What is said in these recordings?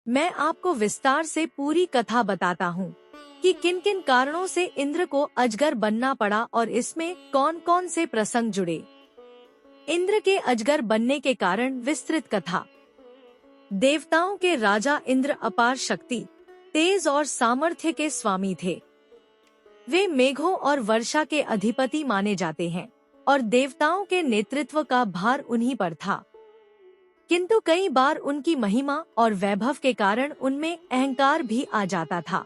मैं आपको विस्तार से पूरी कथा बताता हूँ कि किन किन कारणों से इंद्र को अजगर बनना पड़ा और इसमें कौन कौन से प्रसंग जुड़े। इंद्र के अजगर बनने के कारण विस्तृत कथा। देवताओं के राजा इंद्र अपार शक्ति, तेज और सामर्थ्य के स्वामी थे। वे मेघों और वर्षा के अधिपति माने जाते हैं और देवताओं के नेतृत्व का भार उन्हीं पर था। किंतु कई बार उनकी महिमा और वैभव के कारण उनमें अहंकार भी आ जाता था।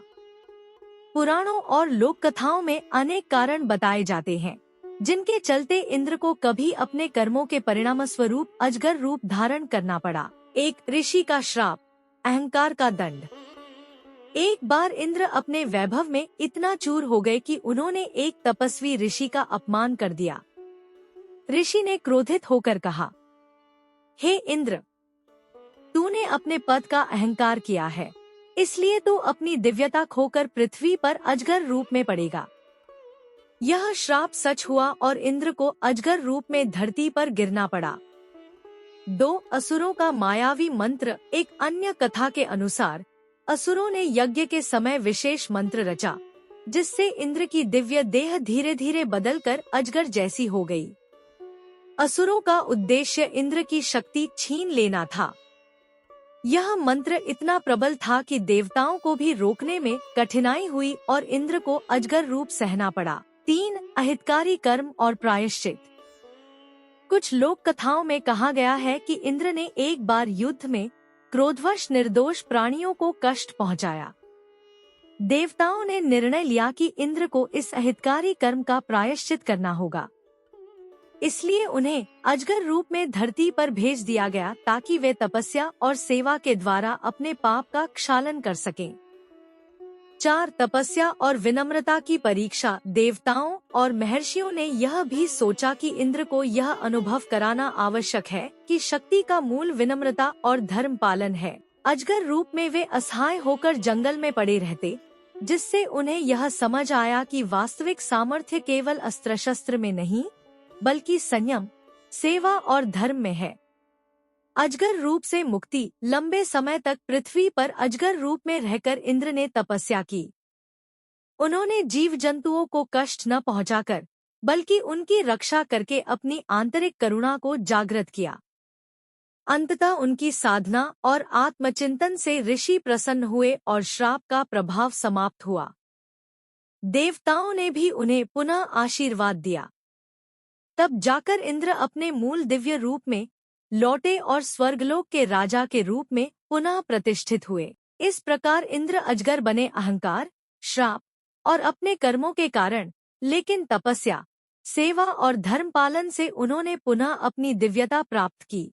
पुराणों और लोक कथाओं में अनेक कारण बताए जाते हैं, जिनके चलते इंद्र को कभी अपने कर्मों के परिणाम स्वरूप अजगर रूप धारण करना पड़ा। एक ऋषि का श्राप, अहंकार का दंड। एक बार इंद्र अपने वैभव में इतना चूर हो गए कि उन्होंने एक तपस्वी ऋषि का अपमान कर दिया। ऋषि ने क्रोधित होकर कहा, हे इंद्र, तूने अपने पद का अहंकार किया है, इसलिए तू अपनी दिव्यता खोकर पृथ्वी पर अजगर रूप में पड़ेगा। यह श्राप सच हुआ और इंद्र को अजगर रूप में धरती पर गिरना पड़ा। 2 असुरों का मायावी मंत्र। एक अन्य कथा के अनुसार असुरों ने यज्ञ के समय विशेष मंत्र रचा, जिससे इंद्र की दिव्य देह धीरे धीरे बदलकर अजगर जैसी हो गई। असुरों का उद्देश्य इंद्र की शक्ति छीन लेना था। यह मंत्र इतना प्रबल था कि देवताओं को भी रोकने में कठिनाई हुई और इंद्र को अजगर रूप सहना पड़ा। 3 अहितकारी कर्म और प्रायश्चित। कुछ लोक कथाओं में कहा गया है कि इंद्र ने एक बार युद्ध में क्रोधवश निर्दोष प्राणियों को कष्ट पहुंचाया। देवताओं ने निर्णय लिया कि इंद्र को इस अहितकारी कर्म का प्रायश्चित करना होगा, इसलिए उन्हें अजगर रूप में धरती पर भेज दिया गया ताकि वे तपस्या और सेवा के द्वारा अपने पाप का क्षालन कर सकें। 4 तपस्या और विनम्रता की परीक्षा। देवताओं और महर्षियों ने यह भी सोचा कि इंद्र को यह अनुभव कराना आवश्यक है कि शक्ति का मूल विनम्रता और धर्म पालन है। अजगर रूप में वे असहाय होकर जंगल में पड़े रहते, जिससे उन्हें यह समझ आया कि वास्तविक सामर्थ्य केवल अस्त्र शस्त्र में नहीं, बल्कि संयम, सेवा और धर्म में है। अजगर रूप से मुक्ति। लंबे समय तक पृथ्वी पर अजगर रूप में रहकर इंद्र ने तपस्या की। उन्होंने जीव जंतुओं को कष्ट न पहुंचाकर, बल्कि उनकी रक्षा करके अपनी आंतरिक करुणा को जागृत किया। अंततः उनकी साधना और आत्मचिंतन से ऋषि प्रसन्न हुए और श्राप का प्रभाव समाप्त हुआ। देवताओं ने भी उन्हें पुनः आशीर्वाद दिया। तब जाकर इंद्र अपने मूल दिव्य रूप में लौटे और स्वर्गलोक के राजा के रूप में पुनः प्रतिष्ठित हुए। इस प्रकार इंद्र अजगर बने अहंकार, श्राप और अपने कर्मों के कारण, लेकिन तपस्या, सेवा और धर्म पालन से उन्होंने पुनः अपनी दिव्यता प्राप्त की।